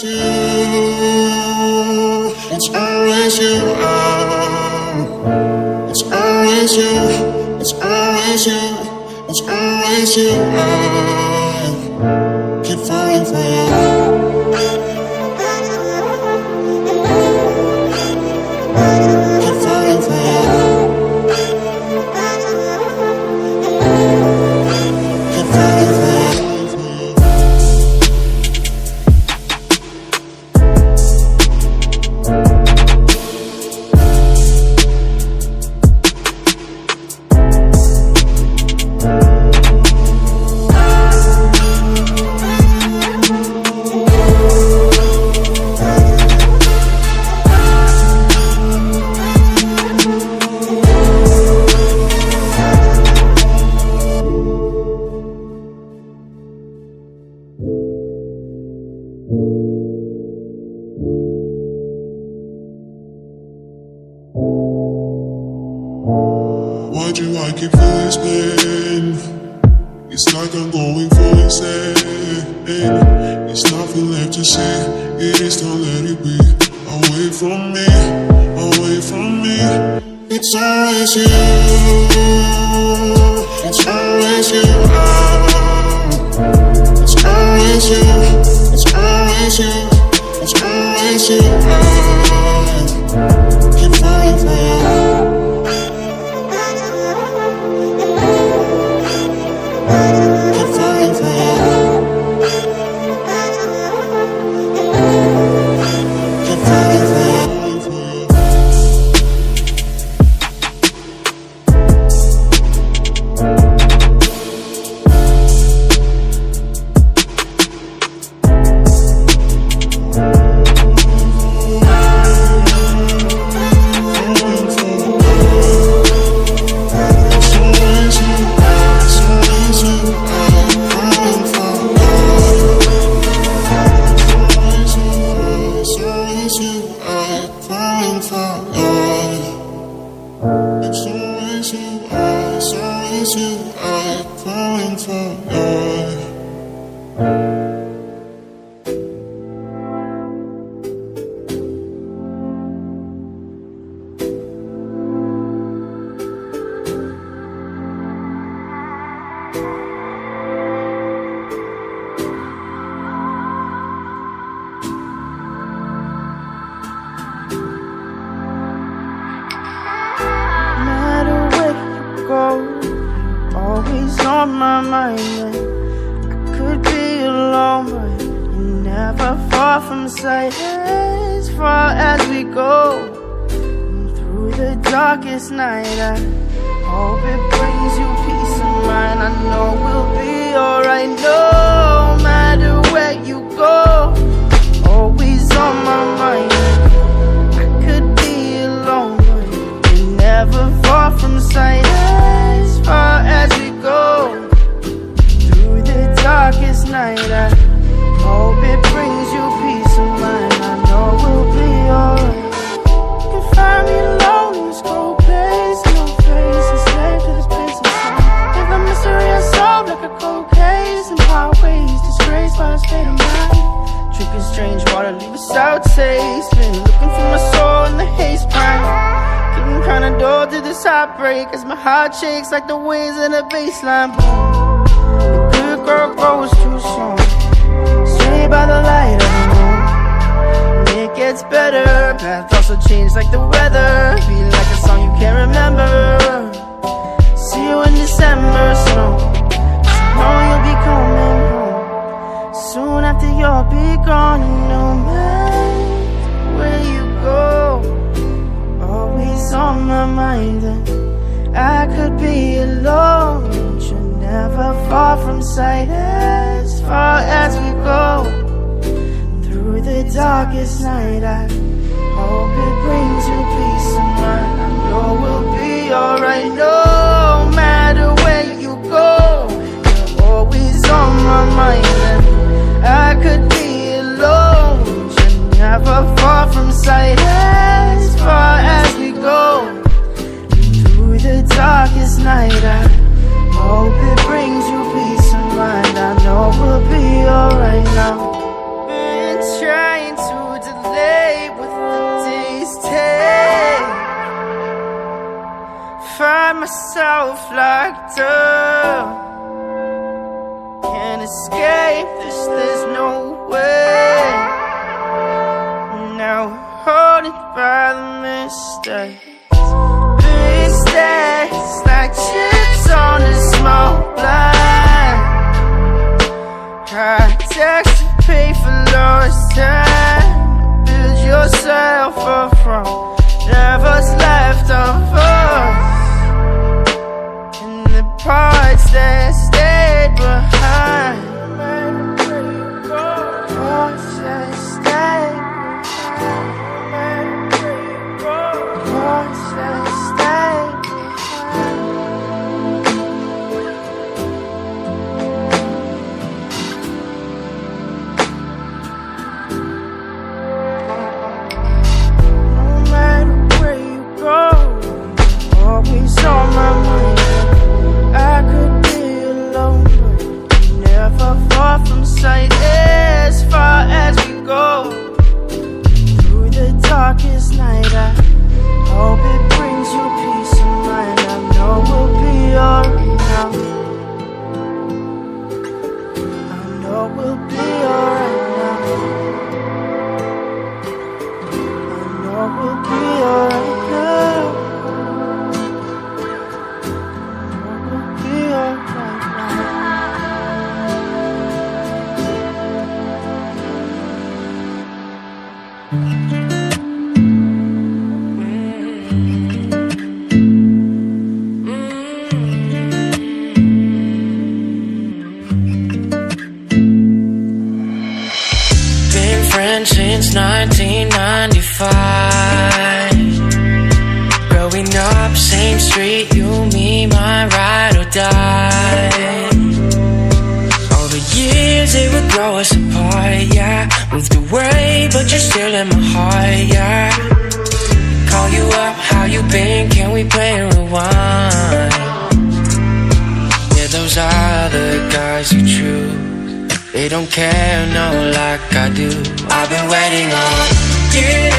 always you. It's always you. It's always you. It's always you. It's always you. I keep falling for you. Why do I keep feeling this pain? It's like I'm going for insane. It's nothing left to say. It is time, let it be. Away from me, away from me. It's always you. It's always you. It's always you. It's always you. It's always you. Keep falling for you. Always on my mind, I could be alone, but you're never far from sight. As far as we go, through the darkest night, I hope it brings you peace of mind. I know we'll be alright, no matter where you go. Always on my mind, I could be alone, but you're never far from sight. As far as we go, through the darkest night, I hope it brings you peace of mind. I know we'll be alright. You can find me alone in this cold place, no face, enslaved to this place inside. If a mystery unsolved like a cold case, and highways disgraced by a state of mind. Drinking strange water, leave a sour taste. Been looking for my soul in the haze prime. Getting kinda dull to this heartbreak as my heart shakes like the waves in a baseline. Boom. The good girl grows too soon. Stay by the light of the moon. And it gets better. Path also changed like the weather. Feel like a song you can't remember. See you in December snow. I know you'll be coming home soon after you'll be gone. And no matter where you go, always on my mind, and I could be alone, but you're never far from sight. As far as we go, through the darkest night, I hope it brings you peace of mind. I know we'll be alright, no matter where you go. You're always on my mind, and I could be alone, but you're never far from sight. As far as we go, through the darkest night, I hope it brings you peace of mind. I know we'll be alright now. Been trying suffer from never's left of us, and the parts that stayed behind. Parts that stayed behind. Parts that stayed behind. No matter where you go, always on my mind. I could be alone, but never far from sight. As far as we go, through the darkest night, I hope it brings you peace of mind. I know we'll be alright now. I know we'll be alright now. I know we'll be alright now. I know we'll be alright now. Been friends since 1995. Growing up, same street, you, me, my ride or die. All the years, they would grow us apart, yeah. Moved away, but you're still in my heart, yeah. Call you up, how you been, can we play and rewind? Yeah, those are the guys you choose. They don't care, no, like I do. I've been waiting on you.